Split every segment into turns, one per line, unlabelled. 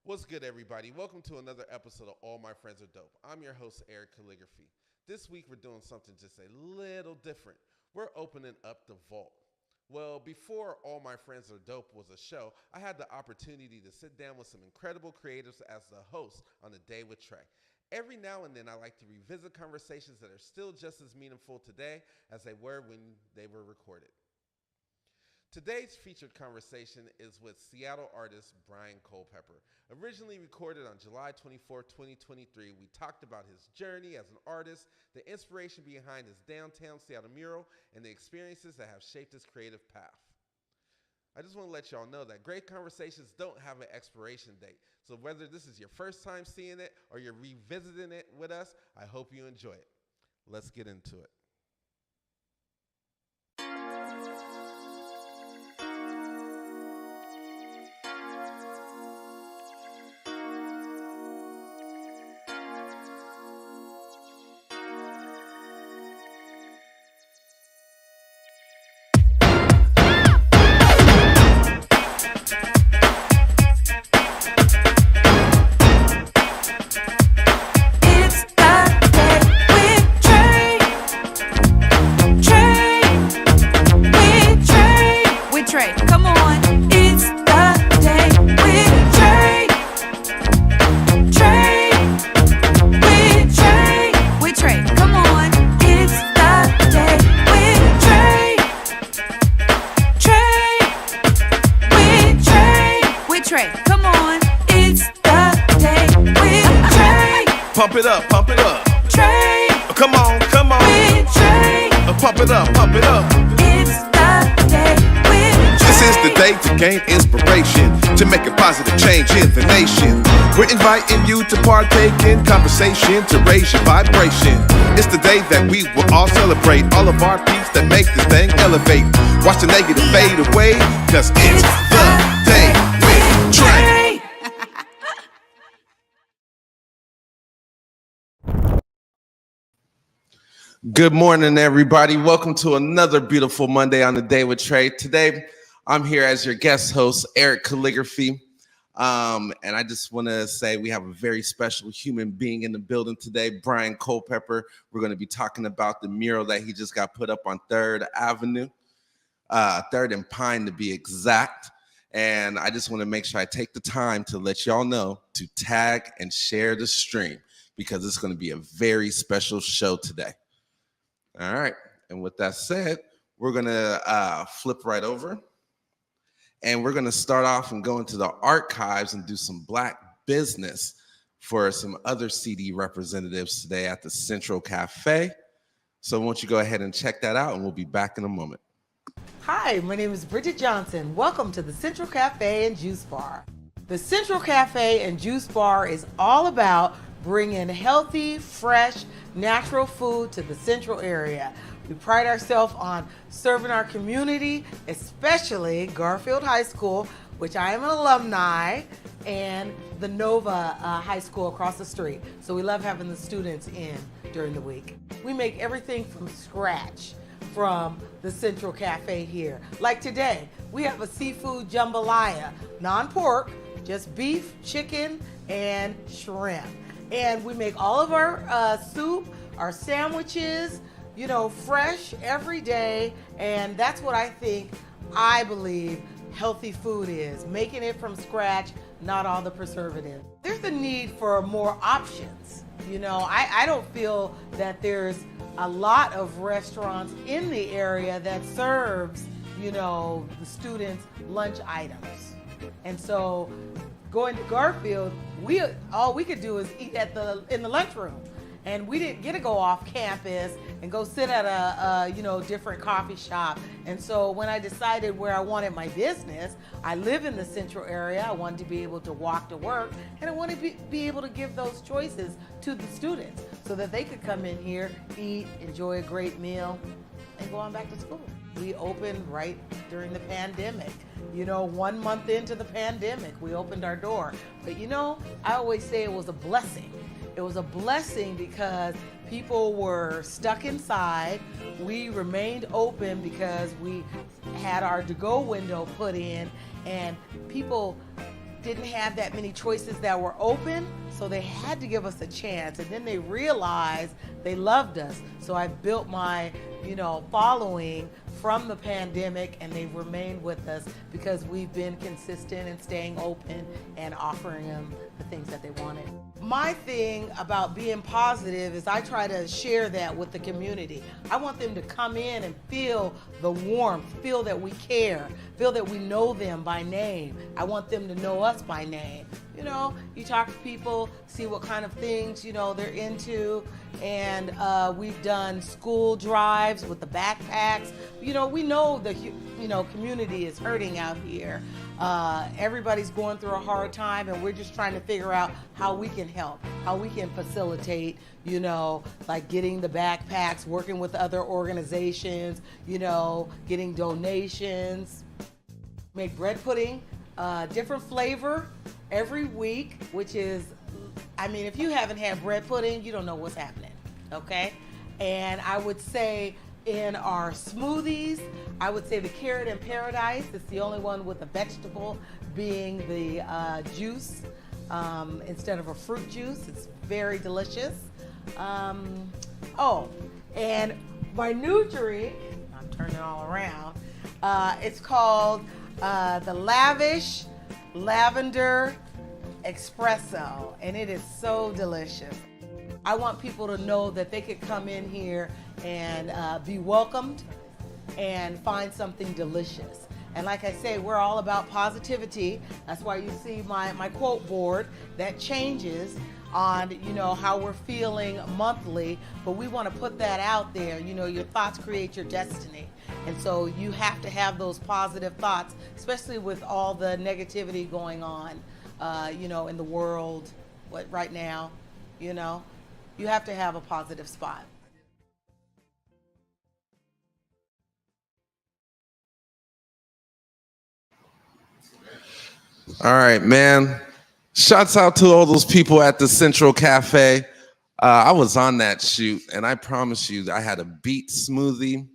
What's good, everybody? Welcome to another episode of All My Friends Are Dope. I'm your host, Eric Calligraphy. This week, we're doing something just a little different. We're opening up the vault. Well, before All My Friends Are Dope was a show, I had the opportunity to sit down with some incredible creatives as the host on A Day with Trae. Every now and then, I like to revisit conversations that are still just as meaningful today as they were when they were recorded. Today's featured conversation is with Seattle artist Brian Culpepper. Originally recorded on July 24, 2023, we talked about his journey as an artist, the inspiration behind his downtown Seattle mural, and the experiences that have shaped his creative path. I just want to let y'all know that great conversations don't have an expiration date. So whether this is your first time seeing it or you're revisiting it with us, I hope you enjoy it. Let's get into it.
Pump it up, Trae. Come on, with Trae. Pump it up.
It's the day with Trae.
This is the day to gain inspiration, to make a positive change in the nation. We're inviting you to partake in conversation, to raise your vibration. It's the day that we will all celebrate all of our peeps that make this thing elevate. Watch the negative fade away, cause it's the day with Trae.
Good morning, everybody. Welcome to another beautiful Monday on A Day with Trae. Today, I'm here as your guest host, Eric Calligraphy. And I just want to say we have a very special human being in the building today, Brian Culpepper. We're going to be talking about the mural that he just got put up on 3rd Avenue, 3rd and Pine to be exact. And I just want to make sure I take the time to let y'all know to tag and share the stream because it's going to be a very special show today. All right, and with that said, we're gonna flip right over and we're gonna start off and go into the archives and do some Black business for some other CD representatives today at the Central Cafe. So won't you go ahead and check that out and we'll be back in a moment.
Hi, my name is Bridget Johnson. Welcome to the Central Cafe and Juice Bar. The Central Cafe and Juice Bar is all about bringing healthy, fresh, natural food to the Central area. We pride ourselves on serving our community, especially Garfield High School, which I am an alumni, and the Nova High School across the street. So we love having the students in during the week. We make everything from scratch from the Central Cafe here. Like today, we have a seafood jambalaya, non-pork, just beef, chicken, and shrimp. And we make all of our soup, our sandwiches, fresh every day. And that's what I think I believe healthy food is. Making it from scratch, not all the preservatives. There's a need for more options. I don't feel that there's a lot of restaurants in the area that serves, the students' lunch items. And so going to Garfield, all we could do is eat in the lunchroom. And we didn't get to go off campus and go sit at a different coffee shop. And so when I decided where I wanted my business, I live in the central area. I wanted to be able to walk to work, and I wanted to be able to give those choices to the students so that they could come in here, eat, enjoy a great meal, and go on back to school. We opened right during the pandemic. 1 month into the pandemic, we opened our door. But I always say it was a blessing. It was a blessing because people were stuck inside. We remained open because we had our to-go window put in, and people didn't have that many choices that were open, so they had to give us a chance. And then they realized they loved us. So I built my, following from the pandemic, and they've remained with us because we've been consistent in staying open and offering them the things that they wanted. My thing about being positive is I try to share that with the community. I want them to come in and feel the warmth, feel that we care, feel that we know them by name. I want them to know us by name. You talk to people, see what kind of things, they're into. And we've done school drives with the backpacks. We know the community is hurting out here. Everybody's going through a hard time, and we're just trying to figure out how we can help, how we can facilitate, like getting the backpacks, working with other organizations, getting donations. Make bread pudding, different flavor every week, which is, if you haven't had bread pudding, you don't know what's happening, okay? And I would say in our smoothies, I would say the carrot in paradise. It's the only one with a vegetable being the juice instead of a fruit juice. It's very delicious. And my new drink, I'm turning it all around, it's called the Lavish Lavender Espresso, and it is so delicious. I want people to know that they could come in here and be welcomed and find something delicious. And like I say, we're all about positivity. That's why you see my quote board that changes on how we're feeling monthly, but we want to put that out there. Your thoughts create your destiny. And so you have to have those positive thoughts, especially with all the negativity going on, in the world right now, you have to have a positive spot.
All right, man. Shouts out to all those people at the Central Cafe. I was on that shoot, and I promise you, I had a beet smoothie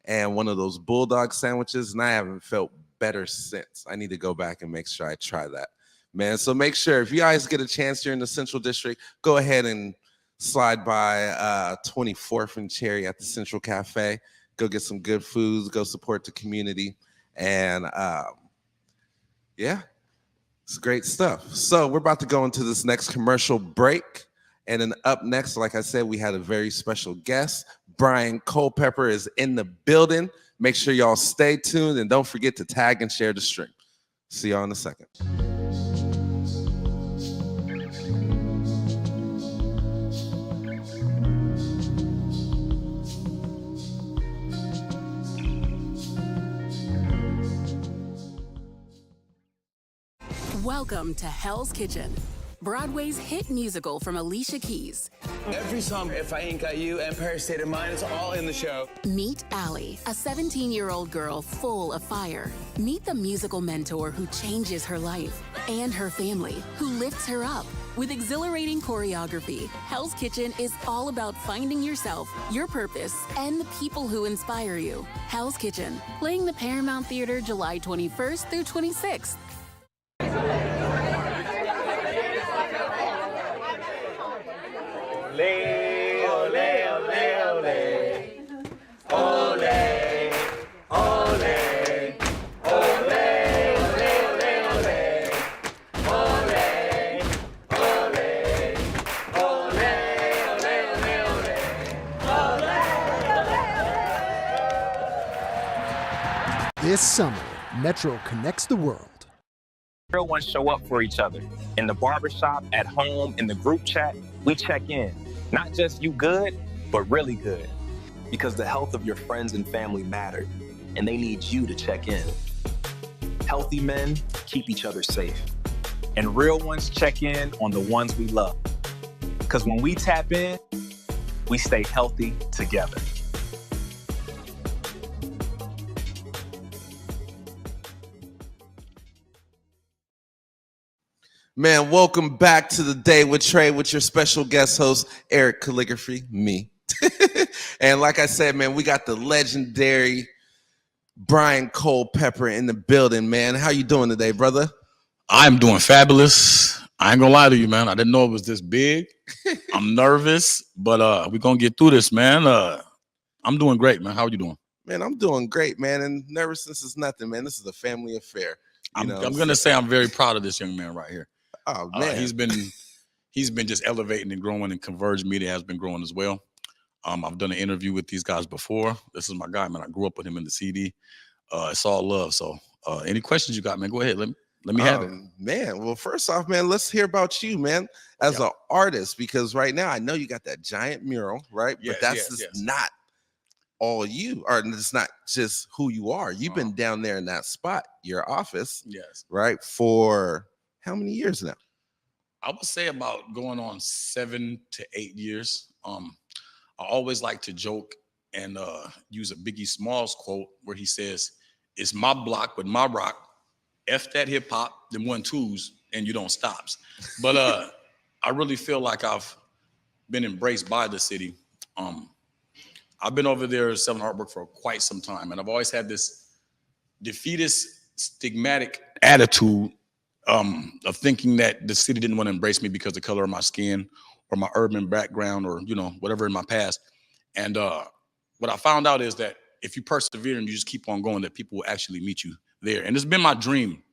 and one of those bulldog sandwiches, and I haven't felt better since. I need to go back and make sure I try that, man. So make sure, if you guys get a chance here in the Central District, go ahead and slide by 24th and Cherry at the Central Cafe. Go get some good foods, go support the community, and yeah, it's great stuff. So we're about to go into this next commercial break. And then up next, like I said, we had a very special guest. Brian Culpepper is in the building. Make sure y'all stay tuned and don't forget to tag and share the stream. See y'all in a second.
Welcome to Hell's Kitchen, Broadway's hit musical from Alicia Keys.
Every song, If I Ain't Got You, Empire State of Mind, it's all in the show.
Meet Allie, a 17-year-old girl full of fire. Meet the musical mentor who changes her life and her family, who lifts her up. With exhilarating choreography, Hell's Kitchen is all about finding yourself, your purpose, and the people who inspire you. Hell's Kitchen, playing the Paramount Theater July 21st through 26th.
Ole, ole, ole, ole. Ole, ole.
This summer, Metro connects the world.
Real ones show up for each other. In the barbershop, at home, in the group chat, we check in. Not just you good, but really good.
Because the health of your friends and family matter, and they need you to check in. Healthy men keep each other safe.
And real ones check in on the ones we love. Because when we tap in, we stay healthy together.
Man, welcome back to the Day with Trae with your special guest host, Eric Calligraphy, me. And like I said, man, we got the legendary Brian Culpepper in the building, man. How you doing today, brother?
I'm doing fabulous. I ain't gonna lie to you, man. I didn't know it was this big. I'm nervous, but we're gonna get through this, man. I'm doing great, man. How are you doing?
Man, I'm doing great, man. And nervousness is nothing, man. This is a family affair.
I'm gonna say I'm very proud of this young man right here.
Oh man,
he's been just elevating and growing, and Converge Media has been growing as well. I've done an interview with these guys before. This is my guy, man. I grew up with him in the CD. It's all love. So any questions you got, man, go ahead. Let me have it.
Man, well, first off, man, let's hear about you, man, as an artist, because right now I know you got that giant mural, right?
Yes,
but that's just not all you, or it's not just who you are. You've been down there in that spot, your office, right, for how many years now?
I would say about going on 7 to 8 years. I always like to joke and use a Biggie Smalls quote where he says, "It's my block with my rock. F that hip hop, them 1-2s, and you don't stops." But I really feel like I've been embraced by the city. I've been over there selling artwork for quite some time, and I've always had this defeatist, stigmatic attitude of thinking that the city didn't want to embrace me because of the color of my skin or my urban background or, whatever in my past. And what I found out is that if you persevere and you just keep on going, that people will actually meet you there. And it's been my dream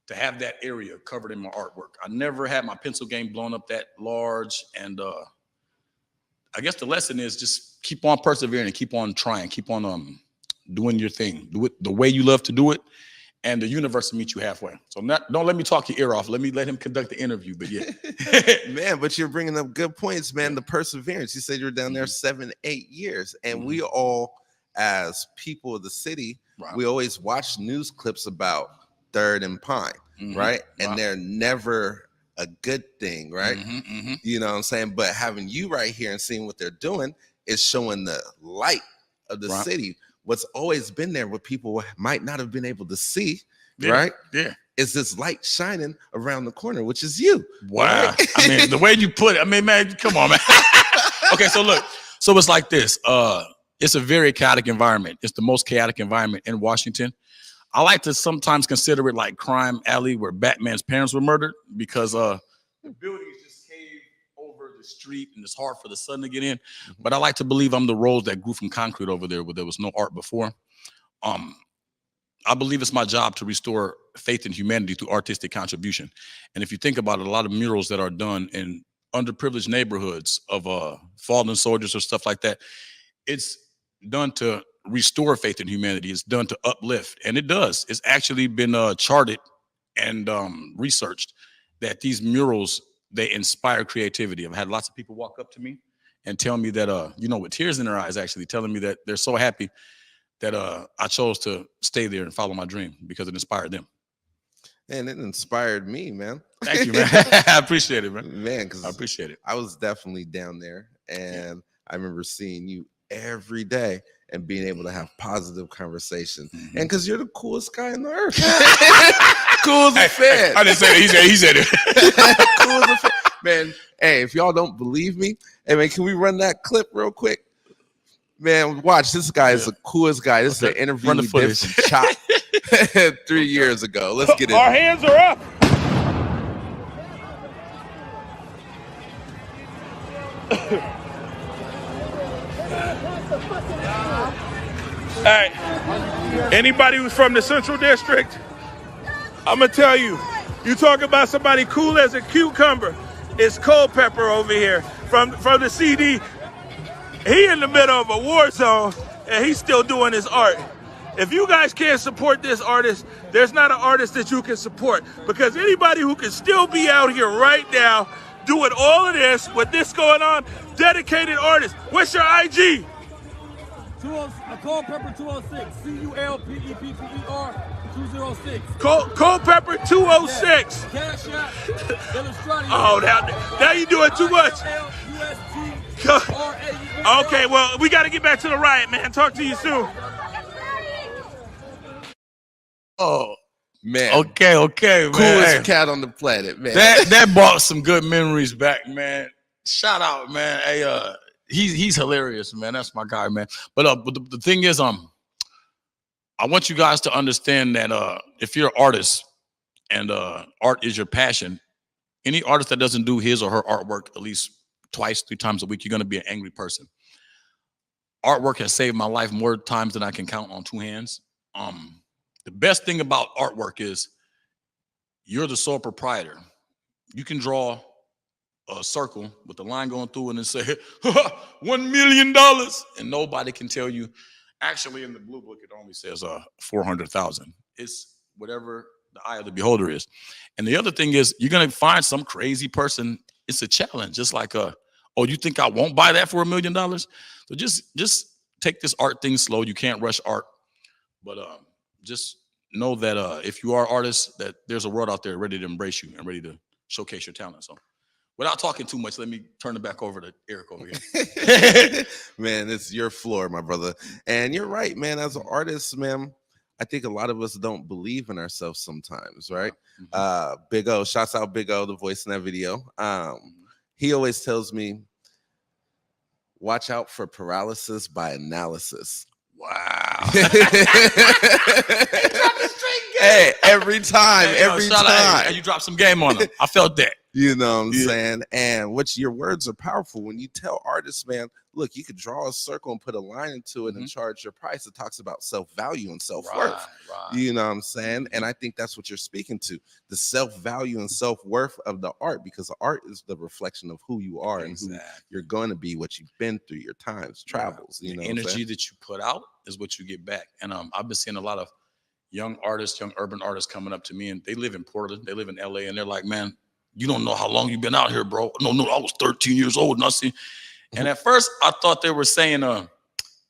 to have that area covered in my artwork. I never had my pencil game blown up that large. And I guess the lesson is just keep on persevering and keep on trying, keep on doing your thing, do it the way you love to do it. And the universe will meet you halfway. So don't let me talk your ear off. Let him conduct the interview. But yeah,
man. But you're bringing up good points, man. The perseverance. You said you were down there 7, 8 years, and we all, as people of the city, we always watch news clips about Third and Pine, right? And they're never a good thing, right? You know what I'm saying? But having you right here and seeing what they're doing is showing the light of the city. What's always been there, what people might not have been able to see, right?
Yeah.
Is this light shining around the corner, which is you.
Wow.
Right?
I mean, the way you put it, I mean, man, come on, man. Okay, so look. So it's like this. It's a very chaotic environment. It's the most chaotic environment in Washington. I like to sometimes consider it like Crime Alley where Batman's parents were murdered because the buildings just cave over the street and it's hard for the sun to get in. But I like to believe I'm the rose that grew from concrete over there where there was no art before. I believe it's my job to restore faith in humanity through artistic contribution. And if you think about it, a lot of murals that are done in underprivileged neighborhoods of fallen soldiers or stuff like that, it's done to restore faith in humanity. It's done to uplift, and it does. It's actually been charted and researched that these murals, they inspire creativity. I've had lots of people walk up to me and tell me that, with tears in their eyes, actually telling me that they're so happy that I chose to stay there and follow my dream because it inspired them.
And it inspired me, man.
Thank you, man. I appreciate it, man.
Man, because
I appreciate it.
I was definitely down there, and I remember seeing you every day and being able to have positive conversation. And because you're the coolest guy on the earth. Cool as a fan.
I didn't say that. He said it.
Cool as a fan. Man, hey, if y'all don't believe me, hey, man, can we run that clip real quick? Man, watch. This guy is the coolest guy. This is an interview we did from Chop 3 years ago. Let's get it.
Our hands are up. Hey, anybody who's from the Central District, I'm gonna tell you, you talk about somebody cool as a cucumber. It's Culpepper over here from the CD. He in the middle of a war zone and he's still doing his art. If you guys can't support this artist, there's not an artist that you can support, because anybody who can still be out here right now doing all of this with this going on, dedicated artist. What's your IG?
Culpepper 206. CULPEPPER 206.
Culpepper 206.
Cash App. Illustrated.
Oh, now you doing too much. Okay, well, we got to get back to the riot, man. Talk to you soon.
Oh,
Man.
Okay, man.
Coolest cat on the planet, man.
That brought some good memories back, man. Shout out, man. Hey, he's hilarious, man. That's my guy, man. But the thing is, I want you guys to understand that if you're an artist and art is your passion, any artist that doesn't do his or her artwork at least twice, 3 times a week, you're gonna be an angry person. Artwork has saved my life more times than I can count on 2 hands. The best thing about artwork is you're the sole proprietor. You can draw a circle with the line going through it and say, $1 million, and nobody can tell you. Actually, in the blue book, it only says 400,000. It's whatever the eye of the beholder is. And the other thing is, you're gonna find some crazy person. It's a challenge, just like oh, you think I won't buy that for $1 million? So just take this art thing slow. You can't rush art, but just know that if you are artists, that there's a world out there ready to embrace you and ready to showcase your talent. So without talking too much, let me turn it back over to Eric over here.
Man, it's your floor, my brother. And you're right, man. As an artist, man, I think a lot of us don't believe in ourselves sometimes, right? Big O, shouts out Big O, the voice in that video. He always tells me, watch out for paralysis by analysis.
Wow.
Hey, every time, every time.
Hey, you dropped some game on him. I felt that.
You know what I'm saying? And your words are powerful. When you tell artists, man, look, you could draw a circle and put a line into it and charge your price. It talks about self-value and self-worth.
Right.
You know what I'm saying? And I think that's what you're speaking to, the self-value and self-worth of the art, because the art is the reflection of who you are and who you're going to be, what you've been through, your times, travels. You know,
the energy that you put out is what you get back. And I've been seeing a lot of young artists, young urban artists coming up to me, and they live in Portland, they live in LA, and they're like, man, you don't know how long you've been out here, bro. No, I was 13 years old. And I see. And at first I thought they were saying,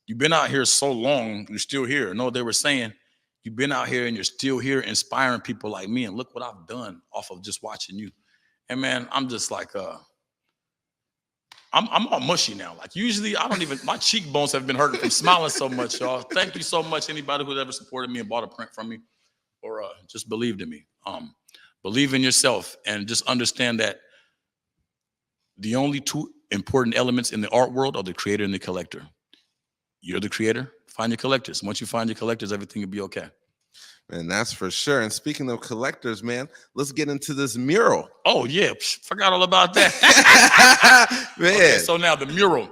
you've been out here so long, you're still here. No, they were saying, you've been out here and you're still here inspiring people like me. And look what I've done off of just watching you. And man, I'm just like, I'm all mushy now. Like usually I don't even, my cheekbones have been hurting from smiling so much, y'all. Thank you so much. Anybody who's ever supported me and bought a print from me or just believed in me. Believe in yourself and just understand that the only 2 important elements in the art world are the creator and the collector. You're the creator, find your collectors. Once you find your collectors, everything will be okay.
And that's for sure. And speaking of collectors, man, let's get into this mural.
Oh, yeah. Forgot all about that.
Man.
Okay, so now the mural.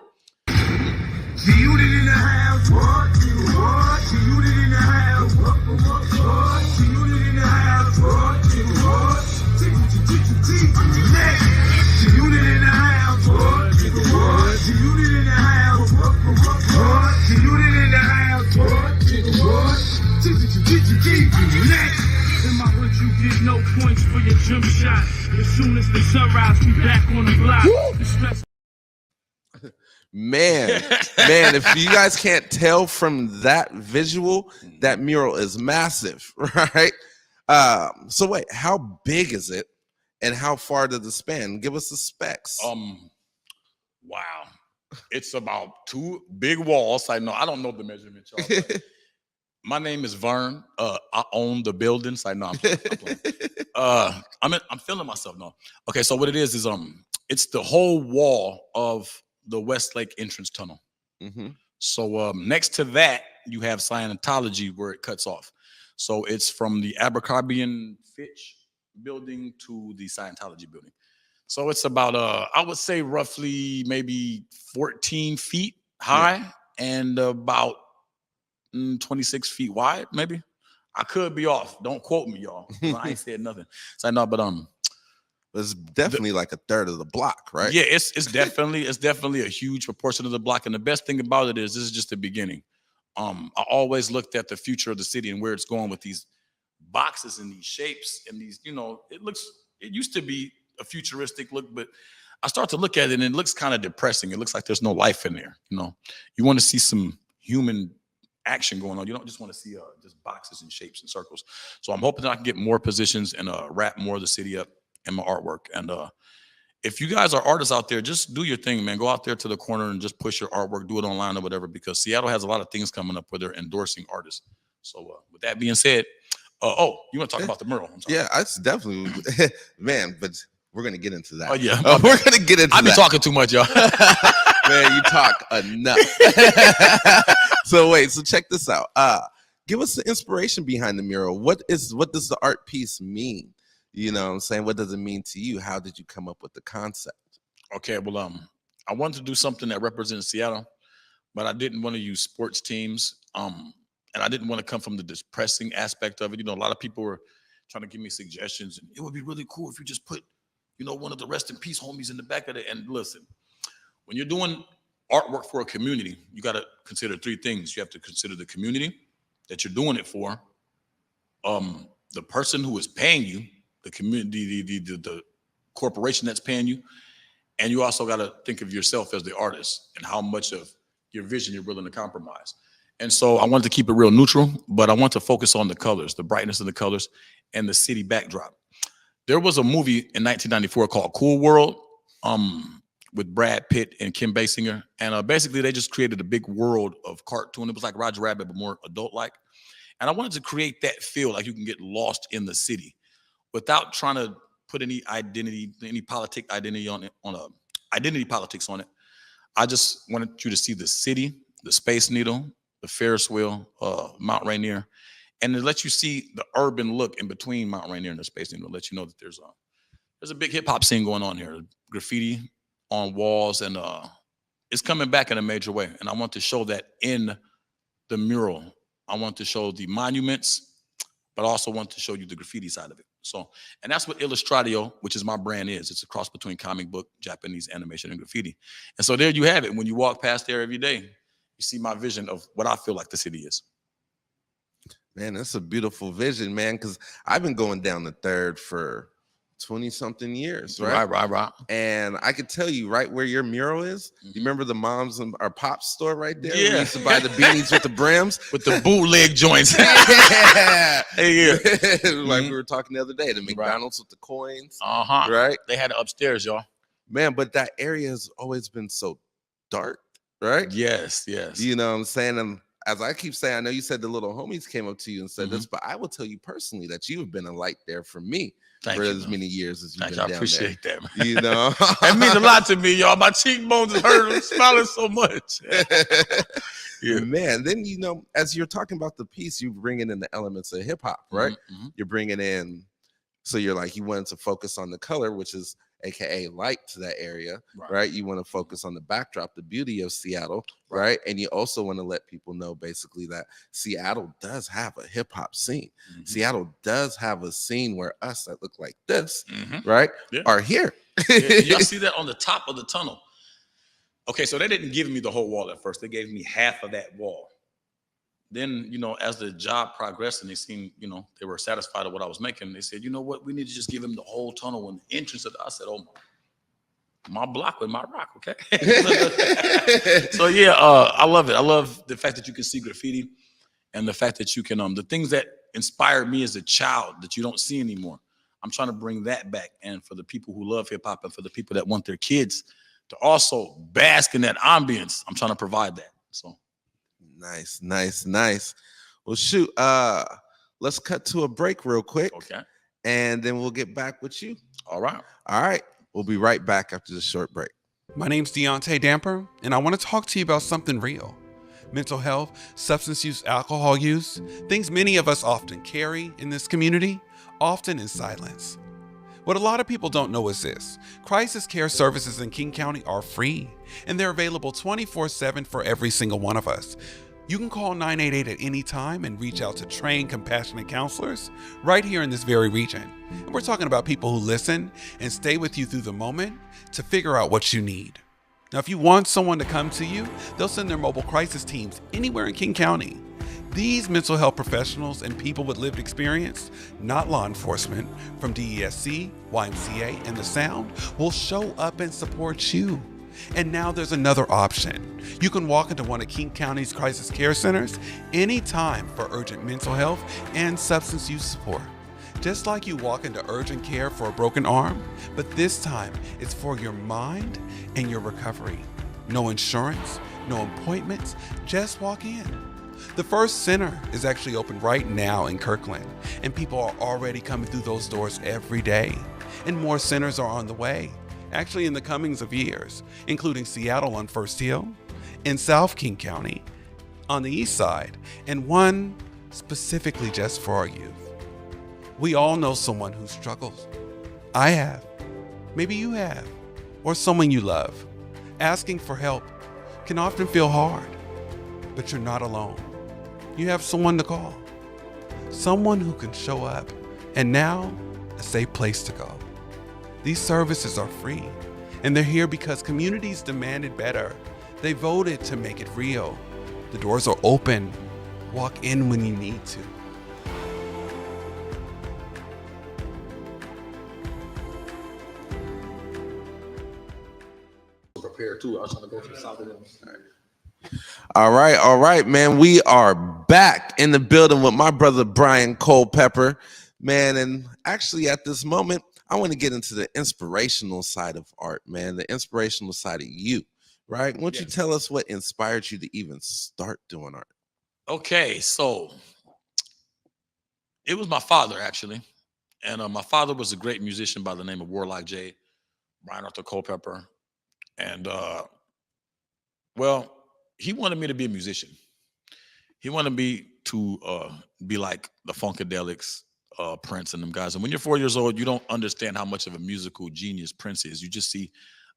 No points for your jump shot. As soon as the sunrise, we back on the block.
Man, if you guys can't tell from that visual, that mural is massive, right? So wait, how big is it and how far does it span? Give us the specs.
Wow. It's about 2 big walls. I don't know the measurement, y'all. My name is Vern. I own the building. So I know I'm playing. I'm feeling myself now. Okay, so what it is it's the whole wall of the Westlake entrance tunnel. So next to that, you have Scientology where it cuts off. So it's from the Abercrombie and Fitch building to the Scientology building. So it's about I would say roughly maybe 14 feet high and about 26 feet wide, maybe. I could be off. Don't quote me, y'all. I ain't said nothing. So I know, but
it's definitely like a third of the block, right?
Yeah, it's definitely a huge proportion of the block. And the best thing about it is this is just the beginning. I always looked at the future of the city and where it's going with these boxes and these shapes and these, it used to be a futuristic look, but I start to look at it and it looks kind of depressing. It looks like there's no life in there. You want to see some human action going on. You don't just want to see just boxes and shapes and circles. So I'm hoping that I can get more positions and wrap more of the city up in my artwork. And if you guys are artists out there, just do your thing, man. Go out there to the corner and just push your artwork, do it online or whatever, because Seattle has a lot of things coming up where they're endorsing artists. So with that being said, you want to talk about the mural?
Yeah, that's definitely, man, but we're going to get into that.
Oh, yeah.
We're going to get into that.
I've been talking too much, y'all.
Man, you talk enough. So check this out. Give us the inspiration behind the mural. What does the art piece mean? You know what I'm saying? What does it mean to you? How did you come up with the concept?
Okay, well, I wanted to do something that represents Seattle, but I didn't want to use sports teams. And I didn't want to come from the depressing aspect of it. A lot of people were trying to give me suggestions. And it would be really cool if you just put, one of the rest in peace homies in the back of it. And listen, when you're doing artwork for a community, you got to consider three things. You have to consider the community that you're doing it for, the person who is paying you, the community, the corporation that's paying you, and you also got to think of yourself as the artist and how much of your vision you're willing to compromise. And so I wanted to keep it real neutral, but I want to focus on the colors, the brightness of the colors, and the city backdrop. There was a movie in 1994 called Cool World with Brad Pitt and Kim Basinger, and basically they just created a big world of cartoon. It was like Roger Rabbit, but more adult-like. And I wanted to create that feel like you can get lost in the city without trying to put any identity, any politic identity on it, identity politics on it. I just wanted you to see the city, the Space Needle, the Ferris wheel, Mount Rainier, and to let you see the urban look in between Mount Rainier and the Space Needle, let you know that there's a big hip hop scene going on here, graffiti on walls, and it's coming back in a major way. And I want to show that in the mural. I want to show the monuments, but I also want to show you the graffiti side of it. So, and that's what Illustratio, which is my brand, is. It's a cross between comic book, Japanese animation, and graffiti. And so there you have it. When you walk past there every day, you see my vision of what I feel like the city is.
Man, that's a beautiful vision, man, because I've been going down the Third for 20-something years, right?
Right.
And I could tell you right where your mural is. You remember the Moms and our Pop store right there?
Yeah.
We used to buy the beanies with the brims.
With the bootleg joints.
Yeah.
Hey,
Like we were talking the other day, the McDonald's with the coins.
Right? They had it upstairs, y'all.
Man, but that area has always been so dark, right?
Yes.
You know what I'm saying? And as I keep saying, I know you said the little homies came up to you and said this, but I will tell you personally that you have been a light there for me.
Thank
for
you,
as many years as you've been
I
down
appreciate
there.
that, man.
You know,
that means a lot to me, y'all. My cheekbones is hurting. I'm smiling so much.
Yeah. Man, then as you're talking about the piece, you bringing in the elements of hip hop, right? You're bringing in, so you're like, you wanted to focus on the color, which is AKA light to that area, right? You want to focus on the backdrop, the beauty of Seattle, right? And you also want to let people know basically that Seattle does have a hip hop scene. Seattle does have a scene where us that look like this, right, are here.
Y'all see that on the top of the tunnel? Okay, so they didn't give me the whole wall at first. They gave me half of that wall. Then, as the job progressed and they seemed, they were satisfied with what I was making, they said, you know what, we need to just give him the whole tunnel and the entrance of I said, oh, my block with my rock, okay? So, yeah, I love it. I love the fact that you can see graffiti and the fact that you can, the things that inspired me as a child that you don't see anymore. I'm trying to bring that back. And for the people who love hip hop and for the people that want their kids to also bask in that ambience, I'm trying to provide that, so.
Nice. Well, shoot, let's cut to a break real quick.
Okay.
And then we'll get back with you.
All right.
We'll be right back after this short break.
My name's Deontay Damper, and I want to talk to you about something real. Mental health, substance use, alcohol use, things many of us often carry in this community, often in silence. What a lot of people don't know is this: crisis care services in King County are free, and they're available 24/7 for every single one of us. You can call 988 at any time and reach out to trained, compassionate counselors right here in this very region. And we're talking about people who listen and stay with you through the moment to figure out what you need. Now, if you want someone to come to you, they'll send their mobile crisis teams anywhere in King County. These mental health professionals and people with lived experience, not law enforcement, from DESC, YMCA, and the Sound, will show up and support you. And now there's another option. You can walk into one of King County's crisis care centers anytime for urgent mental health and substance use support. Just like you walk into urgent care for a broken arm, but this time it's for your mind and your recovery. No insurance, no appointments, just walk in. The first center is actually open right now in Kirkland, and people are already coming through those doors every day. And more centers are on the way, actually in the comings of years, including Seattle on First Hill, in South King County, on the east side, and one specifically just for our youth. We all know someone who struggles. I have. Maybe you have. Or someone you love. Asking for help can often feel hard, but you're not alone. You have someone to call. Someone who can show up, and now a safe place to go. These services are free, and they're here because communities demanded better. They voted to make it real. The doors are open. Walk in when you need to.
Prepared too. I was trying to go for the south of them.
All right, man. We are back in the building with my brother Brian Culpepper, man. And actually, at this moment, I want to get into the inspirational side of art, man. The inspirational side of you, right? Why don't you tell us what inspired you to even start doing art?
Okay, so it was my father actually, and my father was a great musician by the name of Warlock J, Brian Arthur Culpepper, and well, he wanted me to be a musician. He wanted me to be like the Funkadelics, Prince, and them guys. And when you're 4 years old, you don't understand how much of a musical genius Prince is. You just see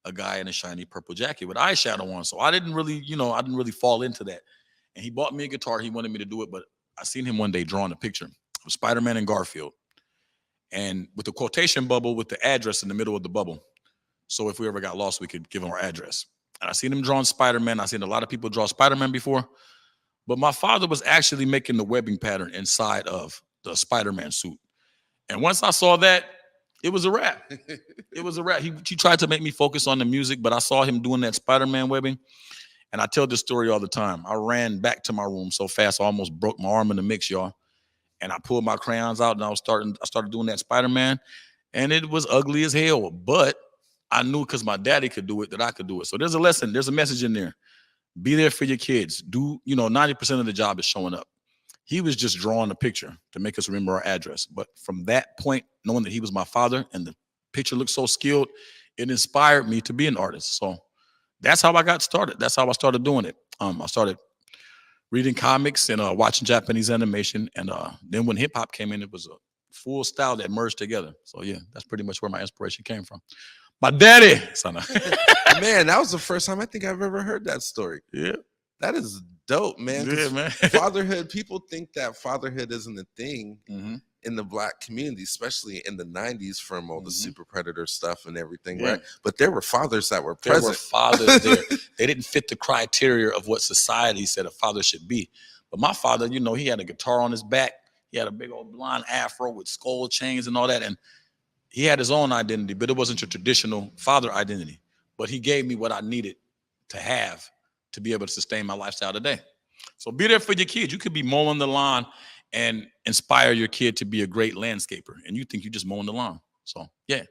a guy in a shiny purple jacket with eyeshadow on. So I didn't really fall into that. And he bought me a guitar. He wanted me to do it, but I seen him one day drawing a picture of Spider-Man and Garfield, and with the quotation bubble with the address in the middle of the bubble. So if we ever got lost, we could give him our address. And I seen him drawing Spider-Man. I seen a lot of people draw Spider-Man before, but my father was actually making the webbing pattern inside of the Spider-Man suit. And once I saw that, it was a wrap. It was a wrap. He tried to make me focus on the music, but I saw him doing that Spider-Man webbing. And I tell this story all the time. I ran back to my room so fast, I almost broke my arm in the mix, y'all. And I pulled my crayons out, and I started doing that Spider-Man, and it was ugly as hell. But I knew because my daddy could do it that I could do it. So there's a lesson, there's a message in there. Be there for your kids. 90% of the job is showing up. He was just drawing a picture to make us remember our address. But from that point, knowing that he was my father and the picture looked so skilled, it inspired me to be an artist. So that's how I got started. That's how I started doing it. I started reading comics and watching Japanese animation. And then when hip hop came in, it was a full style that merged together. So yeah, that's pretty much where my inspiration came from. My daddy.
Man, that was the first time I think I've ever heard that story.
Yeah.
That is dope, man.
Yeah, man.
Fatherhood, people think that fatherhood isn't a thing in the Black community, especially in the 90s from all the super predator stuff and everything, right? But there were fathers that were present.
There were fathers there. They didn't fit the criteria of what society said a father should be. But my father, he had a guitar on his back. He had a big old blonde afro with skull chains and all that. And he had his own identity, but it wasn't your traditional father identity. But he gave me what I needed to have to be able to sustain my lifestyle today. So be there for your kids. You could be mowing the lawn and inspire your kid to be a great landscaper, and you think you're just mowing the lawn. So yeah.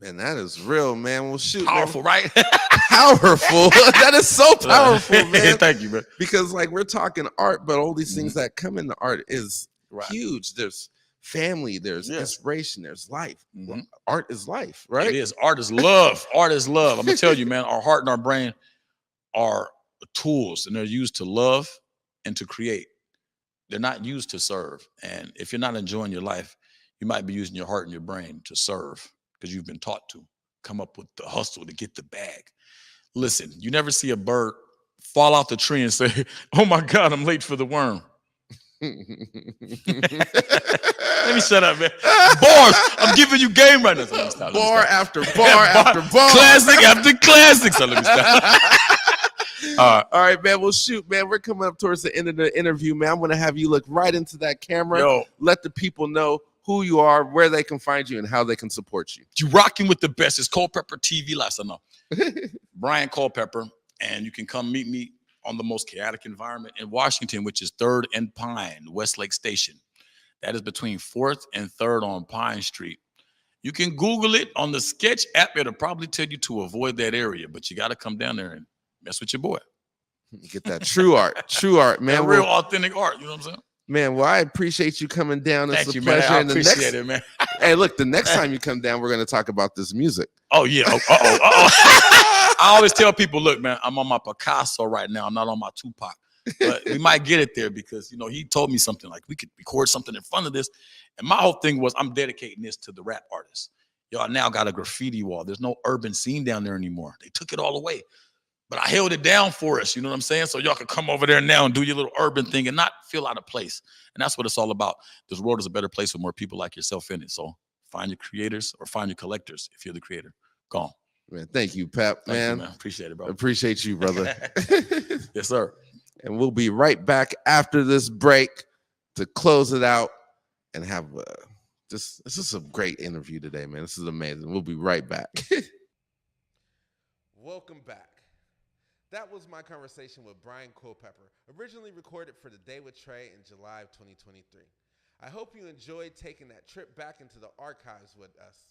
Man, that is real, man. Well, shoot,
powerful,
man.
right?
Powerful. That is so powerful, man.
Thank you, man.
Because we're talking art, but all these things that come into art is huge. There's family, there's inspiration, there's life. Art is life, right?
It is. Art is love. Art is love. I'm gonna tell you, man, our heart and our brain are tools, and they're used to love and to create. They're not used to serve. And if you're not enjoying your life, you might be using your heart and your brain to serve because you've been taught to come up with the hustle to get the bag. Listen, you never see a bird fall out the tree and say, oh my God, I'm late for the worm. Let me shut up, man. Bars. I'm giving you game right now. So let me stop.
Bar after bar after bar.
Classic after classic. So let me stop.
All right, man. Well, shoot, man. We're coming up towards the end of the interview, man. I'm going to have you look right into that camera.
Yo.
Let the people know who you are, where they can find you, and how they can support you.
You rocking with the best. It's Culpepper TV Live. I know. Brian Culpepper. And you can come meet me on the most chaotic environment in Washington, which is 3rd and Pine, Westlake Station. That is between 4th and 3rd on Pine Street. You can Google it on the Sketch app. It'll probably tell you to avoid that area, but you got to come down there and mess with your boy.
Get that true art, man.
That real authentic art, you know what I'm saying?
Man, well, I apprate you coming down. It's
Thank you,
a pleasure.
man. I appreciate it, man.
Hey, look, the next time you come down, we're going to talk about this music.
Oh, yeah. I always tell people, look, man, I'm on my Picasso right now. I'm not on my Tupac. But we might get it there because, he told me something like we could record something in front of this. And my whole thing was I'm dedicating this to the rap artists. Y'all now got a graffiti wall. There's no urban scene down there anymore. They took it all away. But I held it down for us, you know what I'm saying? So y'all could come over there now and do your little urban thing and not feel out of place. And that's what it's all about. This world is a better place with more people like yourself in it. So find your creators or find your collectors if you're the creator. Go on.
Man, thank you, Pep, man.
Appreciate it, bro.
Appreciate you, brother.
Yes, sir.
And we'll be right back after this break to close it out and have this is a great interview today, man. This is amazing. We'll be right back. Welcome back. That was my conversation with Brian Culpepper, originally recorded for The Day with Trae in July of 2023. I hope you enjoyed taking that trip back into the archives with us.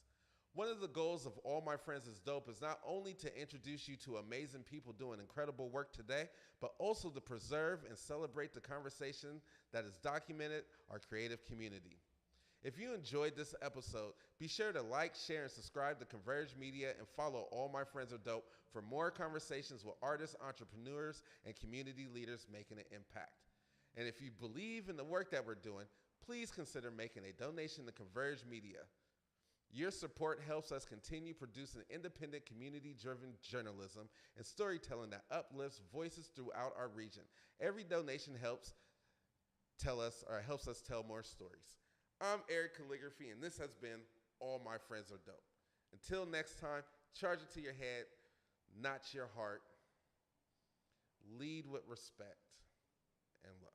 One of the goals of All My Friends is Dope is not only to introduce you to amazing people doing incredible work today, but also to preserve and celebrate the conversation that has documented our creative community. If you enjoyed this episode, be sure to like, share, and subscribe to Converge Media and follow All My Friends Are Dope for more conversations with artists, entrepreneurs, and community leaders making an impact. And if you believe in the work that we're doing, please consider making a donation to Converge Media. Your support helps us continue producing independent, community-driven journalism and storytelling that uplifts voices throughout our region. Every donation helps us tell more stories. I'm Eric Calligraphy, and this has been All My Friends Are Dope. Until next time, charge it to your head, not your heart. Lead with respect and love.